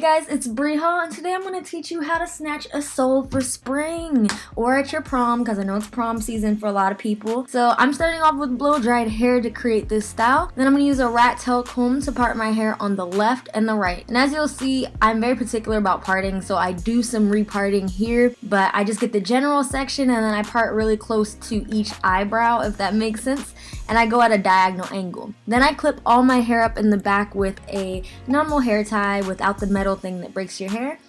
guys, it's Bri Hall, and today I'm going to teach you how to snatch a soul for spring or at your prom, because I know it's prom season for a lot of people. So I'm starting off with blow dried hair to create this style. Then I'm going to use a rat tail comb to part my hair on the left and the right. And as you'll see, I'm very particular about parting, so I do some reparting here, but I just get the general section and then I part really close to each eyebrow, if that makes sense. And I go at a diagonal angle. Then I clip all my hair up in the back with a normal hair tie without the metal thing that breaks your hair.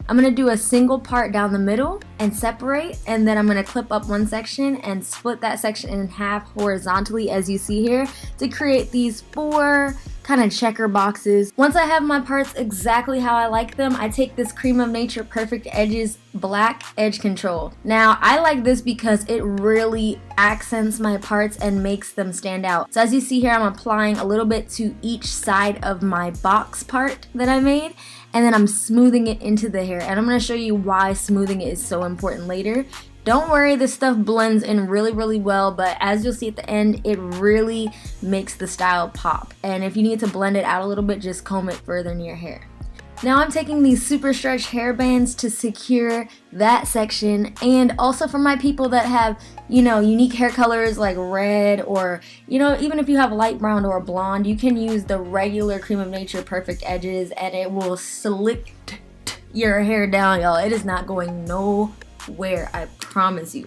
I'm going to do a single part down the middle and separate, and then I'm going to clip up one section and split that section in half horizontally as you see here to create these four kind of checker boxes. Once I have my parts exactly how I like them, I take this Creme of Nature Perfect Edges black edge control. Now I like this because it really accents my parts and makes them stand out. So as you see here, I'm applying a little bit to each side of my box part that I made, and then I'm smoothing it into the hair, and I'm going to show you why smoothing it is so important later. Don't worry, this stuff blends in really well, but as you'll see at the end, it really makes the style pop. And if you need to blend it out a little bit, just comb it further in your hair. Now I'm taking these super stretch hair bands to secure that section, and also for my people that have, you know, unique hair colors like red, or, you know, even if you have light brown or blonde, you can use the regular Creme of Nature Perfect Edges and it will slick your hair down, y'all. It is not going nowhere, I promise you.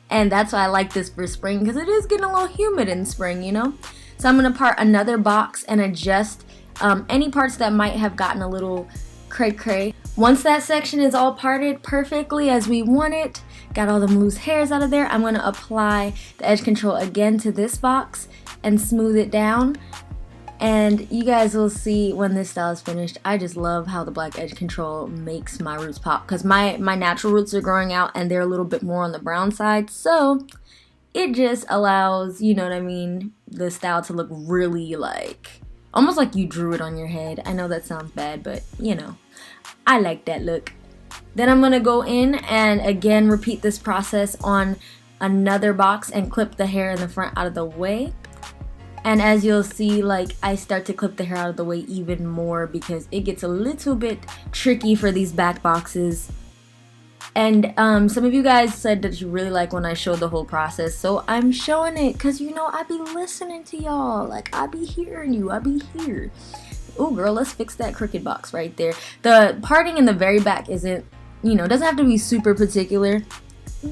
And that's why I like this for spring, because it is getting a little humid in spring, you know. So I'm going to part another box and adjust any parts that might have gotten a little cray. Once that section is all parted perfectly as we want it, got all them loose hairs out of there, I'm going to apply the edge control again to this box and smooth it down. And you guys will see when this style is finished, I just love how the black edge control makes my roots pop, because my natural roots are growing out and they're a little bit more on the brown side, so it just allows, you know what I mean, the style to look really like almost like you drew it on your head. I know that sounds bad, but you know, I like that look. Then I'm gonna go in and again repeat this process on another box and clip the hair in the front out of the way. And as you'll see, like, I start to clip the hair out of the way even more because it gets a little bit tricky for these back boxes. And some of you guys said that you really like when I showed the whole process, so I'm showing it because, you know, I be listening to y'all. Like, I be hearing you. I be here. Oh, girl, let's fix that crooked box right there. The parting in the very back isn't, you know, doesn't have to be super particular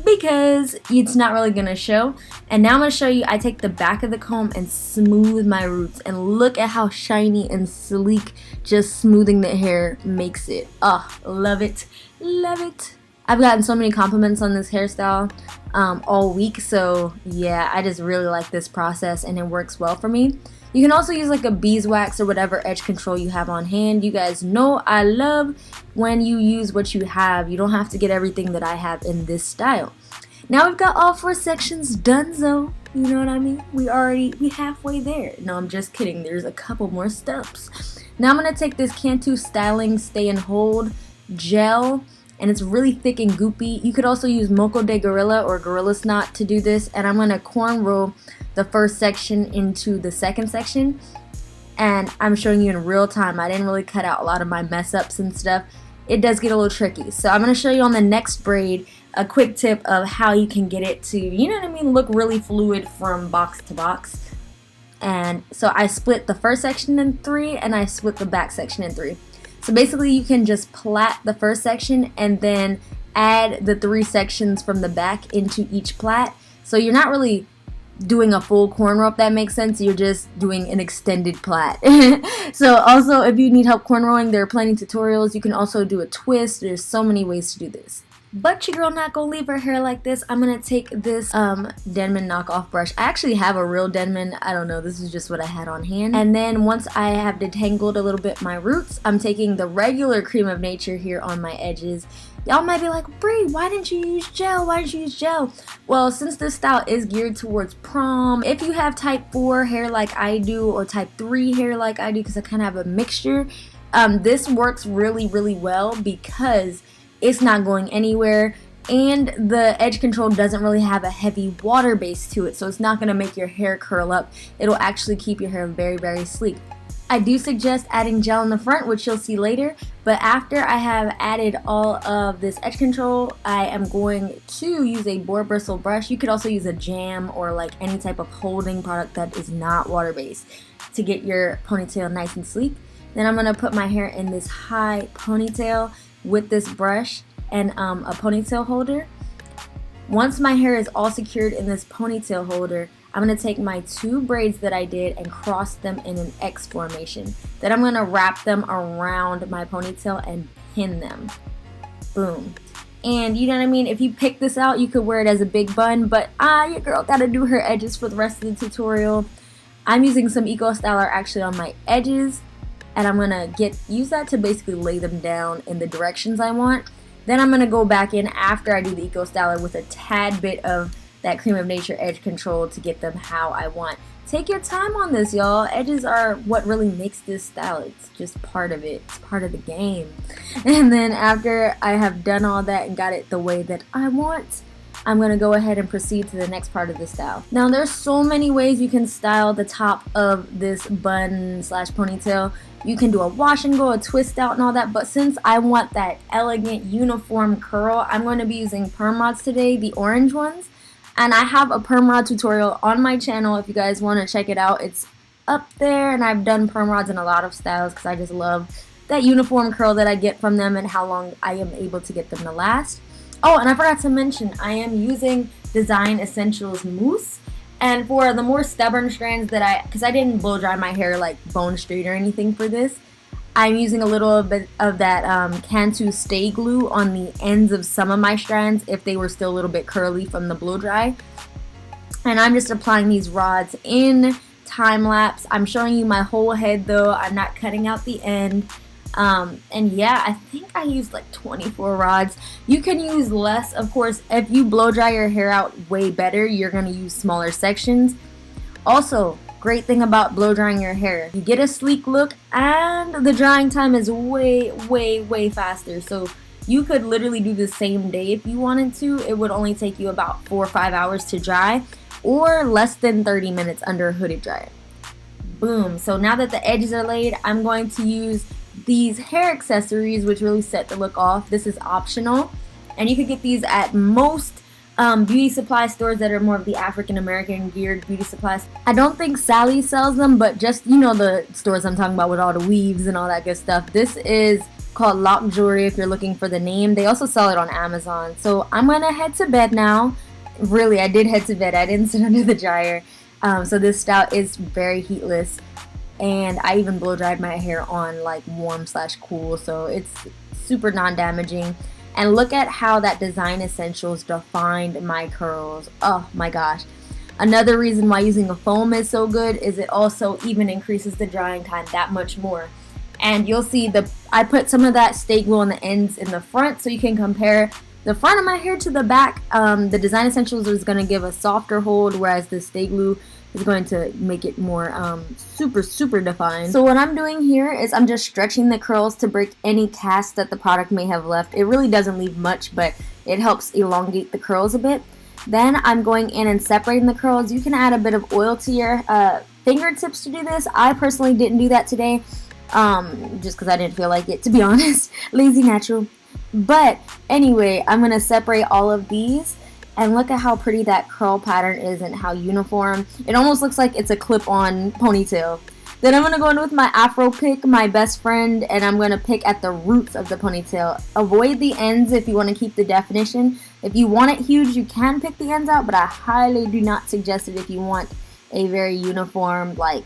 because it's not really going to show. And now I'm going to show you, I take the back of the comb and smooth my roots. And look at how shiny and sleek just smoothing the hair makes it. Oh, love it. Love it. I've gotten so many compliments on this hairstyle all week, so yeah, I just really like this process and it works well for me. You can also use like a beeswax or whatever edge control you have on hand. You guys know I love when you use what you have. You don't have to get everything that I have in this style. Now we've got all 4 sections done, so you know what I mean? We halfway there. No, I'm just kidding. There's a couple more steps. Now I'm going to take this Cantu Styling Stay and Hold gel, and it's really thick and goopy. You could also use Moco de Gorilla or Gorilla Snot to do this, and I'm going to cornrow the first section into the second section, and I'm showing you in real time. I didn't really cut out a lot of my mess ups and stuff. It does get a little tricky, so I'm going to show you on the next braid a quick tip of how you can get it to, you know what I mean, look really fluid from box to box. And so I split the first section in 3 and I split the back section in 3. So basically you can just plait the first section and then add the 3 sections from the back into each plait. So you're not really doing a full cornrow, if that makes sense. You're just doing an extended plait. So also, if you need help cornrowing, there are plenty of tutorials. You can also do a twist. There's so many ways to do this. But your girl not gonna leave her hair like this. I'm gonna take this Denman knockoff brush. I actually have a real Denman. I don't know, this is just what I had on hand. And then once I have detangled a little bit my roots, I'm taking the regular Creme of Nature here on my edges. Y'all might be like, Bri, why didn't you use gel? Why didn't you use gel? Well, since this style is geared towards prom, if you have type 4 hair like I do or type 3 hair like I do, because I kind of have a mixture, this works really well because it's not going anywhere, and the edge control doesn't really have a heavy water base to it, so it's not going to make your hair curl up. It'll actually keep your hair very sleek. I do suggest adding gel in the front, which you'll see later, but after I have added all of this edge control, I am going to use a boar bristle brush. You could also use a jam or like any type of holding product that is not water-based to get your ponytail nice and sleek. Then I'm going to put my hair in this high ponytail with this brush and a ponytail holder. Once my hair is all secured in this ponytail holder, I'm going to take my 2 braids that I did and cross them in an X formation. Then I'm going to wrap them around my ponytail and pin them. Boom. And you know what I mean? If you pick this out, you could wear it as a big bun, but your girl got to do her edges for the rest of the tutorial. I'm using some Eco Styler actually on my edges, and I'm going to use that to basically lay them down in the directions I want. Then I'm going to go back in after I do the Eco Styler with a tad bit of that Cream of Nature edge control to get them how I want. Take your time on this, y'all. Edges are what really makes this style. It's just part of it. It's part of the game. And then after I have done all that and got it the way that I want, I'm going to go ahead and proceed to the next part of the style. Now, there's so many ways you can style the top of this bun slash ponytail. You can do a wash and go, a twist out and all that, but since I want that elegant uniform curl, I'm going to be using perm rods today, the orange ones. And I have a perm rod tutorial on my channel if you guys want to check it out. It's up there, and I've done perm rods in a lot of styles because I just love that uniform curl that I get from them and how long I am able to get them to last. Oh, and I forgot to mention, I am using Design Essentials mousse. And for the more stubborn strands that because I didn't blow dry my hair like bone straight or anything for this, I'm using a little bit of that Cantu stay glue on the ends of some of my strands if they were still a little bit curly from the blow dry. And I'm just applying these rods in time lapse. I'm showing you my whole head though. I'm not cutting out the end. And yeah, I think I used like 24 rods. You can use less, of course. If you blow dry your hair out way better, you're going to use smaller sections. Also, great thing about blow drying your hair, you get a sleek look and the drying time is way faster. So you could literally do the same day if you wanted to. It would only take you about 4 or 5 hours to dry, or less than 30 minutes under a hooded dryer. Boom. So now that the edges are laid, I'm going to use these hair accessories which really set the look off. This is optional, and you could get these at most beauty supply stores that are more of the African American geared beauty supplies. I don't think Sally sells them, but just, you know, the stores I'm talking about with all the weaves and all that good stuff. This is called Lock Jewelry if you're looking for the name. They also sell it on Amazon. So I'm gonna head to bed now. Really, I did head to bed. I didn't sit under the dryer. So this style is very heatless, and I even blow dried my hair on like warm / cool, so it's super non-damaging. And look at how that Design Essentials defined my curls. Oh my gosh. Another reason why using a foam is so good is it also even increases the drying time that much more. And you'll see I put some of that stay glue on the ends in the front so you can compare the front of my hair to the back. The Design Essentials is going to give a softer hold, whereas the stay glue is going to make it more super defined. So what I'm doing here is I'm just stretching the curls to break any cast that the product may have left. It really doesn't leave much, but it helps elongate the curls a bit. Then I'm going in and separating the curls. You can add a bit of oil to your fingertips to do this. I personally didn't do that today, just because I didn't feel like it, to be honest. Lazy natural. But anyway, I'm going to separate all of these. And look at how pretty that curl pattern is and how uniform. It almost looks like it's a clip-on ponytail. Then I'm going to go in with my Afro pick, my best friend, and I'm going to pick at the roots of the ponytail. Avoid the ends if you want to keep the definition. If you want it huge, you can pick the ends out, but I highly do not suggest it if you want a very uniform, like,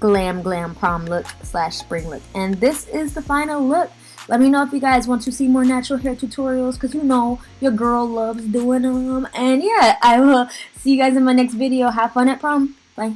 glam prom look / spring look. And this is the final look. Let me know if you guys want to see more natural hair tutorials, because you know your girl loves doing them. And yeah, I will see you guys in my next video. Have fun at prom. Bye.